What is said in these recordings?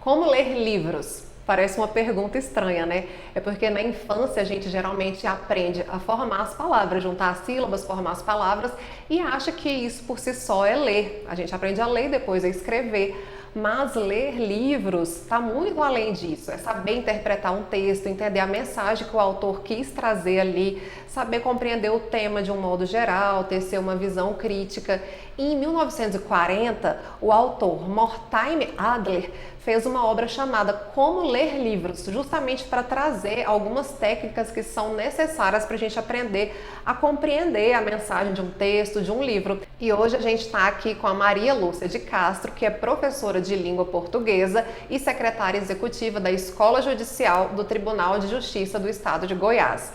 Como ler livros? Parece uma pergunta estranha, né? É porque na infância a gente geralmente aprende a formar as palavras, juntar as sílabas, formar as palavras e acha que isso por si só é ler. A gente aprende a ler e depois a escrever. Mas ler livros está muito além disso. É saber interpretar um texto, entender a mensagem que o autor quis trazer ali, saber compreender o tema de um modo geral, tecer uma visão crítica. E em 1940, o autor Mortimer Adler fez uma obra chamada Como Ler Livros, justamente para trazer algumas técnicas que são necessárias para a gente aprender a compreender a mensagem de um texto, de um livro. E hoje a gente está aqui com a Maria Lúcia de Castro, que é professora de língua portuguesa e secretária executiva da Escola Judicial do Tribunal de Justiça do Estado de Goiás.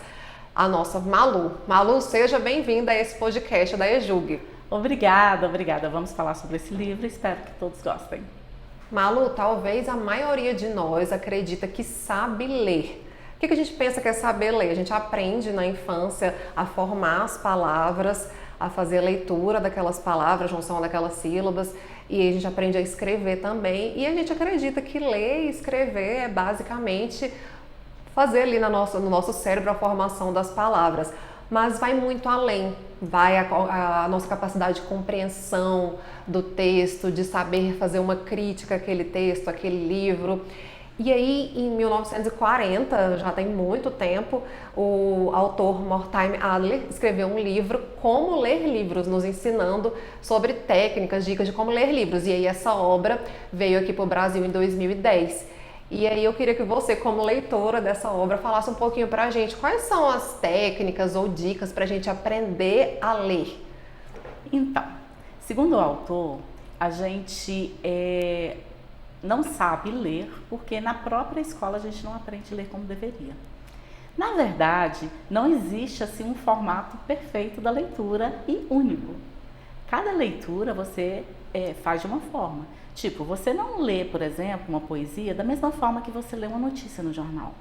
A nossa Malu. Malu, seja bem-vinda a esse podcast da EJUG. Obrigada. Vamos falar sobre esse livro, espero que todos gostem. Malu, talvez a maioria de nós acredita que sabe ler. O que a gente pensa que é saber ler? A gente aprende na infância a formar as palavras, a fazer a leitura daquelas palavras, junção daquelas sílabas, e a gente aprende a escrever também. E a gente acredita que ler e escrever é basicamente fazer ali no nosso cérebro a formação das palavras. Mas vai muito além, vai a nossa capacidade de compreensão do texto, de saber fazer uma crítica àquele texto, àquele livro. E aí, em 1940, já tem muito tempo, o autor Mortimer Adler escreveu um livro, Como Ler Livros, nos ensinando sobre técnicas, dicas de como ler livros. E aí essa obra veio aqui para o Brasil em 2010. E aí eu queria que você, como leitora dessa obra, falasse um pouquinho pra gente quais são as técnicas ou dicas pra gente aprender a ler. Então, segundo o autor, a gente não sabe ler porque na própria escola a gente não aprende a ler como deveria. Na verdade, não existe assim um formato perfeito da leitura e único. Cada leitura você faz de uma forma. Tipo, você não lê, por exemplo, uma poesia da mesma forma que você lê uma notícia no jornal.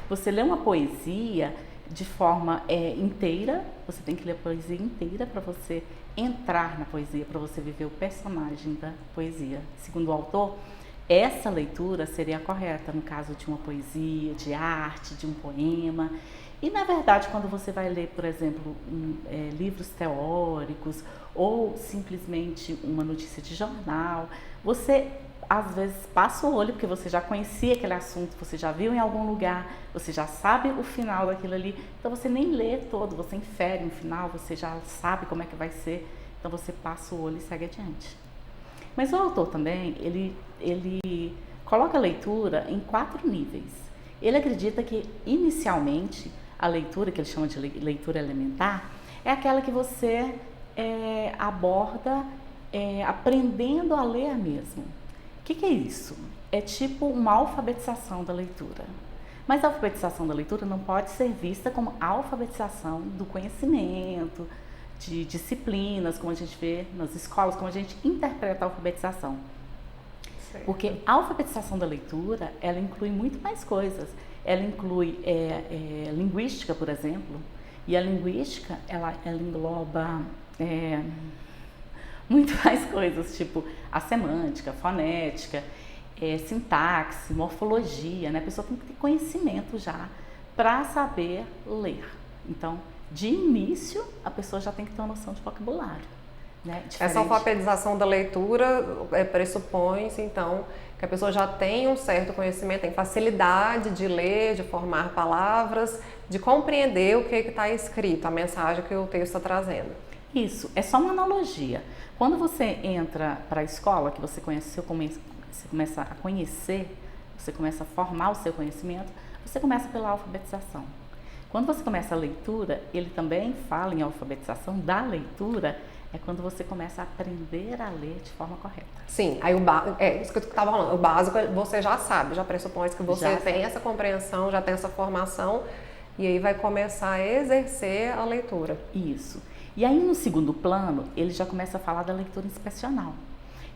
Você lê uma poesia de forma inteira, você tem que ler a poesia inteira para você entrar na poesia, para você viver o personagem da poesia. Segundo o autor, essa leitura seria a correta no caso de uma poesia, de arte, de um poema. E, na verdade, quando você vai ler, por exemplo, livros teóricos ou simplesmente uma notícia de jornal, você, às vezes, passa o olho porque você já conhecia aquele assunto, você já viu em algum lugar, você já sabe o final daquilo ali, então você nem lê todo, você infere um final, você já sabe como é que vai ser, então você passa o olho e segue adiante. Mas o autor também, ele coloca a leitura em 4 níveis. Ele acredita que, inicialmente, a leitura, que ele chama de leitura elementar, é aquela que você aborda aprendendo a ler mesmo. O que é isso? É tipo uma alfabetização da leitura. Mas a alfabetização da leitura não pode ser vista como alfabetização do conhecimento, de disciplinas, como a gente vê nas escolas, como a gente interpreta a alfabetização. Certo. Porque a alfabetização da leitura, ela inclui muito mais coisas. Ela inclui linguística, por exemplo, e a linguística, ela engloba muito mais coisas, tipo a semântica, fonética, sintaxe, morfologia, né? A pessoa tem que ter conhecimento já para saber ler. Então, de início, a pessoa já tem que ter uma noção de vocabulário. Né? Essa alfabetização da leitura pressupõe-se, então, que a pessoa já tem um certo conhecimento, tem facilidade de ler, de formar palavras, de compreender o que está escrito, a mensagem que o texto está trazendo. Isso, é só uma analogia. Quando você entra para a escola, que você você começa a conhecer, você começa a formar o seu conhecimento, você começa pela alfabetização. Quando você começa a leitura, ele também fala em alfabetização da leitura, é quando você começa a aprender a ler de forma correta. Sim, aí isso que eu estava falando, o básico você já sabe, já pressupõe que você tem essa compreensão, já tem essa formação, e aí vai começar a exercer a leitura. Isso. E aí no segundo plano, ele já começa a falar da leitura inspecional.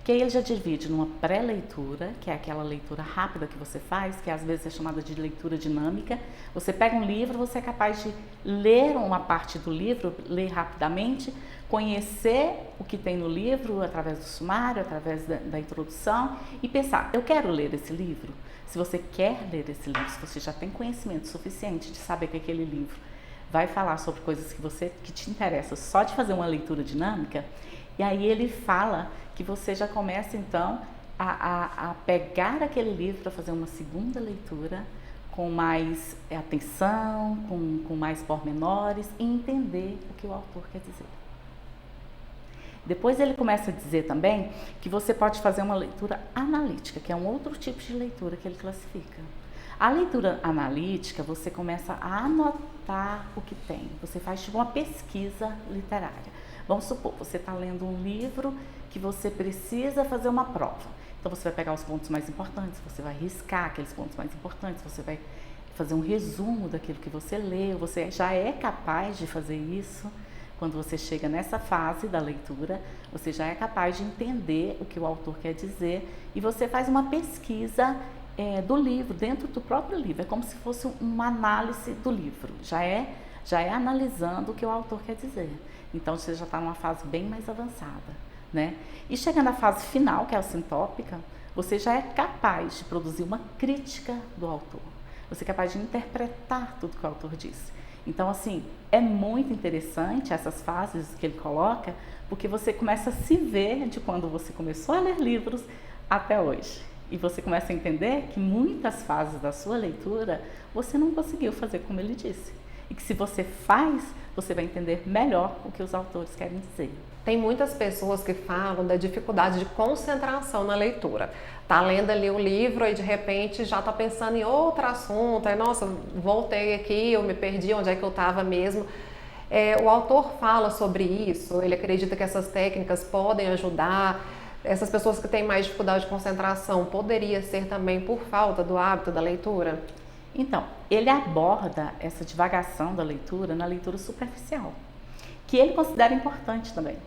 Que aí ele já divide numa pré-leitura, que é aquela leitura rápida que você faz, que às vezes é chamada de leitura dinâmica. Você pega um livro, você é capaz de ler uma parte do livro, ler rapidamente, conhecer o que tem no livro através do sumário, através da introdução e pensar, eu quero ler esse livro. Se você quer ler esse livro, se você já tem conhecimento suficiente de saber que aquele livro vai falar sobre coisas que te interessam só de fazer uma leitura dinâmica, e aí ele fala que você já começa então a pegar aquele livro para fazer uma segunda leitura com mais atenção, com mais pormenores e entender o que o autor quer dizer. Depois ele começa a dizer também que você pode fazer uma leitura analítica, que é um outro tipo de leitura que ele classifica. A leitura analítica, você começa a anotar o que tem, você faz tipo uma pesquisa literária. Vamos supor, você está lendo um livro que você precisa fazer uma prova. Então você vai pegar os pontos mais importantes, você vai riscar aqueles pontos mais importantes, você vai fazer um resumo daquilo que você leu. Você já é capaz de fazer isso quando você chega nessa fase da leitura, você já é capaz de entender o que o autor quer dizer e você faz uma pesquisa do livro, dentro do próprio livro. É como se fosse uma análise do livro, já é analisando o que o autor quer dizer. Então você já está numa fase bem mais avançada, né? E chegando à fase final, que é a sintópica, você já é capaz de produzir uma crítica do autor. Você é capaz de interpretar tudo que o autor disse. Então, assim, é muito interessante essas fases que ele coloca, porque você começa a se ver de quando você começou a ler livros até hoje. E você começa a entender que muitas fases da sua leitura você não conseguiu fazer como ele disse. E que se você faz, você vai entender melhor o que os autores querem dizer. Tem muitas pessoas que falam da dificuldade de concentração na leitura. Tá lendo ali o livro e de repente já tá pensando em outro assunto. Aí, nossa, voltei aqui, eu me perdi, onde é que eu estava mesmo. O autor fala sobre isso, ele acredita que essas técnicas podem ajudar. Essas pessoas que têm mais dificuldade de concentração, poderia ser também por falta do hábito da leitura? Então, ele aborda essa divagação da leitura na leitura superficial, que ele considera importante também.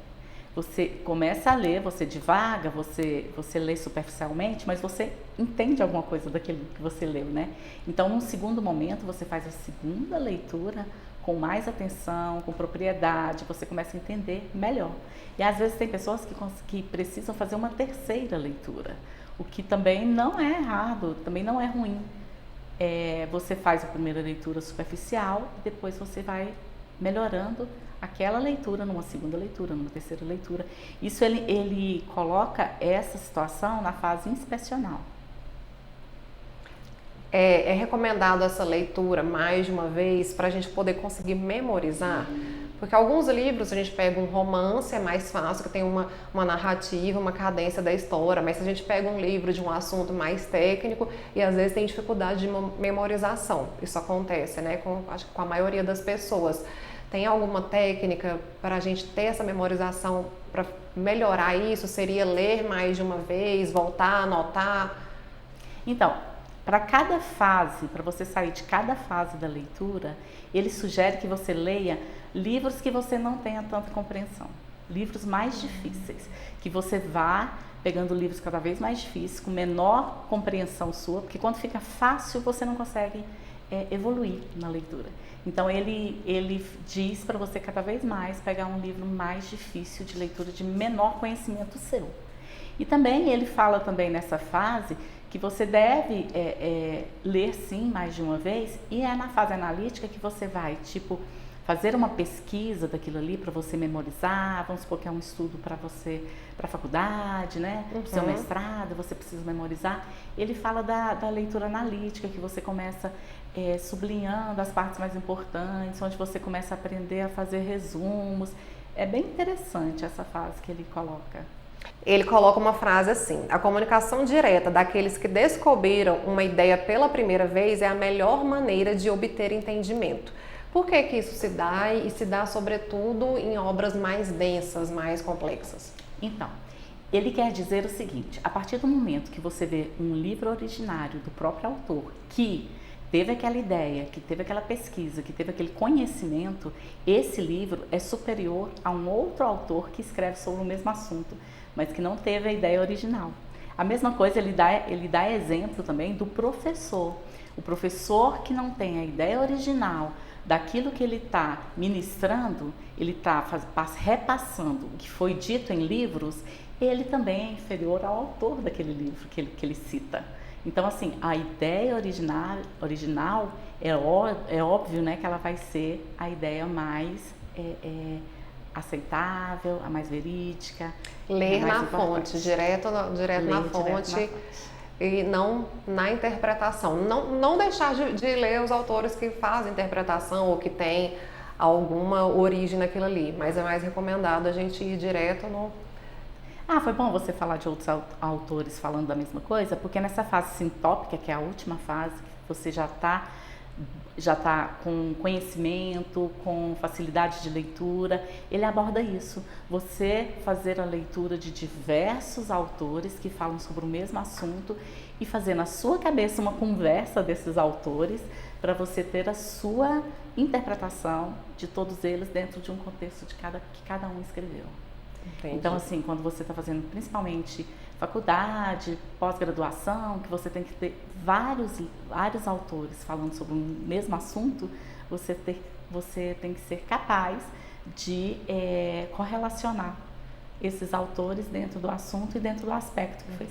Você começa a ler, você divaga, você lê superficialmente, mas você entende alguma coisa daquilo que você leu, né? Então, num segundo momento, você faz a segunda leitura com mais atenção, com propriedade, você começa a entender melhor. E às vezes tem pessoas que precisam fazer uma terceira leitura, o que também não é errado, também não é ruim. Você faz a primeira leitura superficial e depois você vai melhorando aquela leitura numa segunda leitura, numa terceira leitura. Isso ele coloca essa situação na fase inspecional. É recomendado essa leitura mais de uma vez para a gente poder conseguir memorizar? Porque alguns livros a gente pega um romance, é mais fácil, que tem uma narrativa, uma cadência da história, mas se a gente pega um livro de um assunto mais técnico e às vezes tem dificuldade de memorização, isso acontece, né, acho que com a maioria das pessoas. Tem alguma técnica para a gente ter essa memorização, para melhorar isso? Seria ler mais de uma vez, voltar, anotar? Então, para cada fase, para você sair de cada fase da leitura, ele sugere que você leia livros que você não tenha tanta compreensão, livros mais difíceis, que você vá pegando livros cada vez mais difíceis, com menor compreensão sua, porque quando fica fácil você não consegue evoluir na leitura. Então ele diz para você cada vez mais pegar um livro mais difícil de leitura, de menor conhecimento seu. E também ele fala também nessa fase que você deve ler sim mais de uma vez, e é na fase analítica que você vai, tipo, fazer uma pesquisa daquilo ali para você memorizar. Vamos supor que é um estudo para você, para a faculdade, né? Para o seu mestrado, você precisa memorizar. Ele fala da leitura analítica, que você começa sublinhando as partes mais importantes, onde você começa a aprender a fazer resumos. É bem interessante essa fase que ele coloca. Ele coloca uma frase assim: a comunicação direta daqueles que descobriram uma ideia pela primeira vez é a melhor maneira de obter entendimento. Por que isso se dá, e se dá sobretudo em obras mais densas, mais complexas? Então, ele quer dizer o seguinte: a partir do momento que você vê um livro originário do próprio autor, que teve aquela ideia, que teve aquela pesquisa, que teve aquele conhecimento, esse livro é superior a um outro autor que escreve sobre o mesmo assunto. mas que não teve a ideia original. A mesma coisa ele dá exemplo também do professor. O professor que não tem a ideia original daquilo que ele está ministrando, ele está repassando o que foi dito em livros, ele também é inferior ao autor daquele livro que ele cita. Então, assim, a ideia original é óbvio, né, que ela vai ser a ideia mais aceitável, a mais verídica. Ler na fonte, direto na fonte. E não na interpretação. Não deixar de ler os autores que fazem interpretação ou que têm alguma origem naquilo ali, mas é mais recomendado a gente ir direto no... Foi bom você falar de outros autores falando da mesma coisa, porque nessa fase sintópica, que é a última fase, você já está com conhecimento, com facilidade de leitura, ele aborda isso. Você fazer a leitura de diversos autores que falam sobre o mesmo assunto e fazer na sua cabeça uma conversa desses autores para você ter a sua interpretação de todos eles dentro de um contexto que cada um escreveu. Entendi. Então, assim, quando você está fazendo principalmente faculdade, pós-graduação, que você tem que ter vários autores falando sobre o mesmo assunto, você tem que ser capaz de correlacionar esses autores dentro do assunto e dentro do aspecto que foi.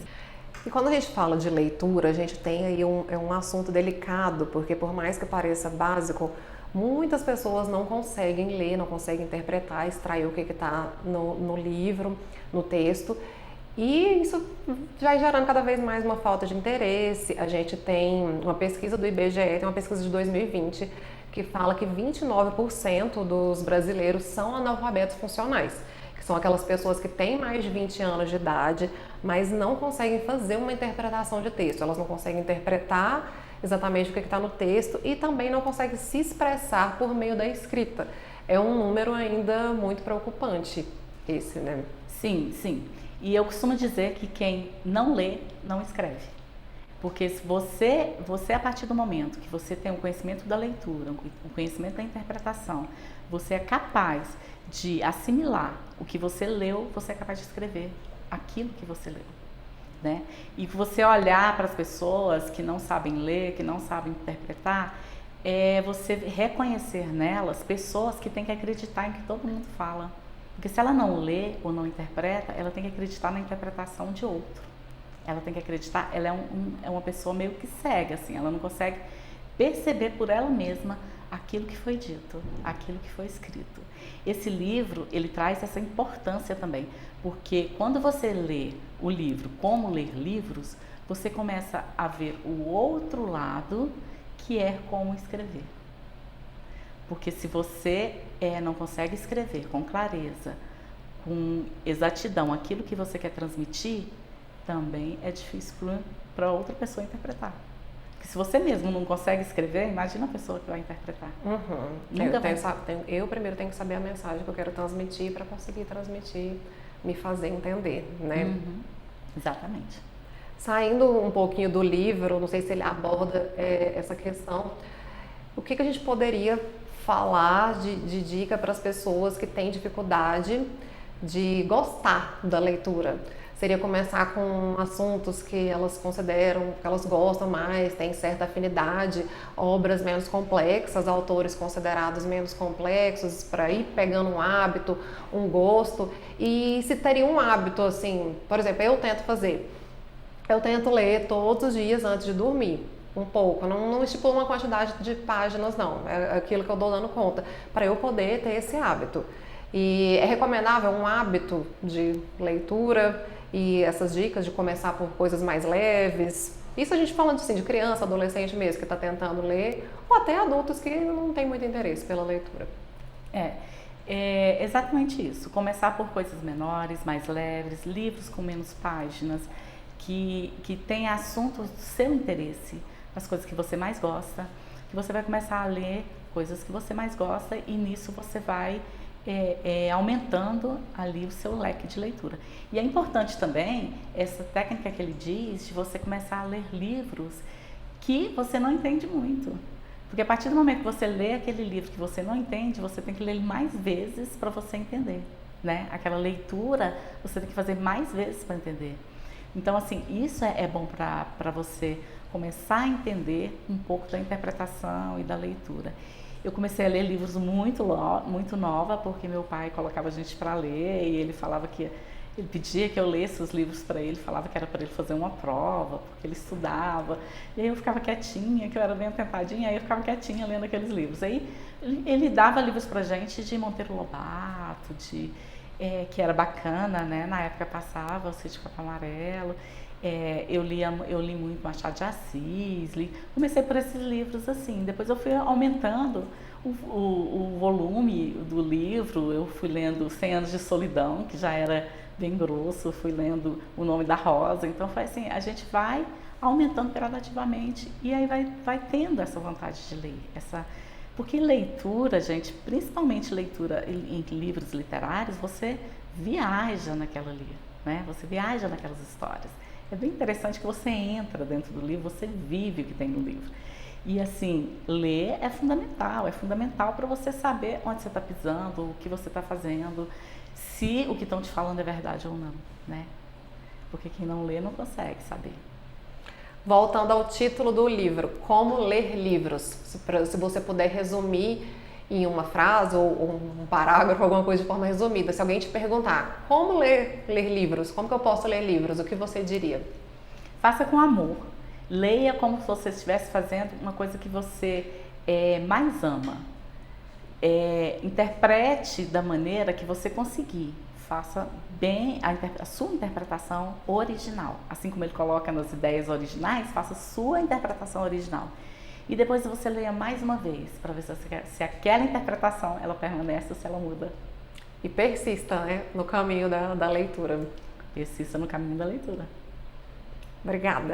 E quando a gente fala de leitura, a gente tem aí um assunto delicado, porque por mais que pareça básico, muitas pessoas não conseguem ler, não conseguem interpretar, extrair o que está no livro, no texto. E isso vai gerando cada vez mais uma falta de interesse. A gente tem uma pesquisa do IBGE, tem uma pesquisa de 2020, que fala que 29% dos brasileiros são analfabetos funcionais, que são aquelas pessoas que têm mais de 20 anos de idade, mas não conseguem fazer uma interpretação de texto. Elas não conseguem interpretar exatamente o que está no texto e também não conseguem se expressar por meio da escrita. É um número ainda muito preocupante esse, né? Sim, sim. E eu costumo dizer que quem não lê, não escreve. Porque se você a partir do momento que você tem o conhecimento da leitura, o conhecimento da interpretação, você é capaz de assimilar o que você leu, você é capaz de escrever aquilo que você leu. Né? E você olhar para as pessoas que não sabem ler, que não sabem interpretar, é você reconhecer nelas pessoas que têm que acreditar em que todo mundo fala. Porque se ela não lê ou não interpreta, ela tem que acreditar na interpretação de outro. Ela tem que acreditar, ela é uma pessoa meio que cega, assim, ela não consegue perceber por ela mesma aquilo que foi dito, aquilo que foi escrito. Esse livro, ele traz essa importância também, porque quando você lê o livro Como Ler Livros, você começa a ver o outro lado, que é como escrever. Porque se você não consegue escrever com clareza, com exatidão aquilo que você quer transmitir, também é difícil para outra pessoa interpretar. Porque se você mesmo não consegue escrever, imagina a pessoa que vai interpretar. Eu primeiro tenho que saber a mensagem que eu quero transmitir para conseguir transmitir, me fazer entender, né? Uhum. Exatamente. Saindo um pouquinho do livro, não sei se ele aborda essa questão, o que a gente poderia falar de dica para as pessoas que têm dificuldade de gostar da leitura? Seria começar com assuntos que elas consideram, que elas gostam mais, têm certa afinidade, obras menos complexas, autores considerados menos complexos, para ir pegando um hábito, um gosto. E se teria um hábito, assim, por exemplo, eu tento ler todos os dias antes de dormir. Um pouco, não estipulo uma quantidade de páginas, não, é aquilo que eu dou dando conta, para eu poder ter esse hábito. E é recomendável um hábito de leitura e essas dicas de começar por coisas mais leves. Isso a gente falando assim, de criança, adolescente mesmo, que está tentando ler, ou até adultos que não têm muito interesse pela leitura. É exatamente isso, começar por coisas menores, mais leves, livros com menos páginas, que tem assuntos do seu interesse, as coisas que você mais gosta, que você vai começar a ler coisas que você mais gosta e nisso você vai aumentando ali o seu leque de leitura. E é importante também essa técnica que ele diz de você começar a ler livros que você não entende muito. Porque a partir do momento que você lê aquele livro que você não entende, você tem que ler ele mais vezes para você entender. né? Aquela leitura você tem que fazer mais vezes para entender. Então, assim, isso é bom para você começar a entender um pouco da interpretação e da leitura. Eu comecei a ler livros muito nova, porque meu pai colocava a gente para ler e ele falava que ele pedia que eu lesse os livros para ele, falava que era para ele fazer uma prova, porque ele estudava. E aí eu ficava quietinha, que eu era bem atentadinha, aí eu ficava quietinha lendo aqueles livros. Aí ele dava livros pra gente de Monteiro Lobato, que era bacana, né? Na época passava o Sítio Capão Amarelo. Eu li muito Machado de Assis, comecei por esses livros assim. Depois eu fui aumentando o volume do livro, eu fui lendo 100 Anos de Solidão, que já era bem grosso, fui lendo O Nome da Rosa. Então foi assim, a gente vai aumentando gradativamente e aí vai tendo essa vontade de ler. Porque leitura, gente, principalmente leitura em livros literários, você viaja naquela ali, né? Você viaja naquelas histórias. É bem interessante que você entra dentro do livro, você vive o que tem no livro. E assim, ler é fundamental para você saber onde você está pisando, o que você está fazendo, se o que estão te falando é verdade ou não, né? Porque quem não lê não consegue saber. Voltando ao título do livro, Como Ler Livros, se você puder resumir em uma frase ou um parágrafo, alguma coisa de forma resumida, se alguém te perguntar como ler livros, como que eu posso ler livros, o que você diria? Faça com amor, leia como se você estivesse fazendo uma coisa que você mais ama, interprete da maneira que você conseguir. Faça bem a sua interpretação original. Assim como ele coloca nas ideias originais, faça a sua interpretação original. E depois você leia mais uma vez, para ver se aquela interpretação ela permanece ou se ela muda. E persista, né, no caminho da leitura. Persista no caminho da leitura. Obrigada.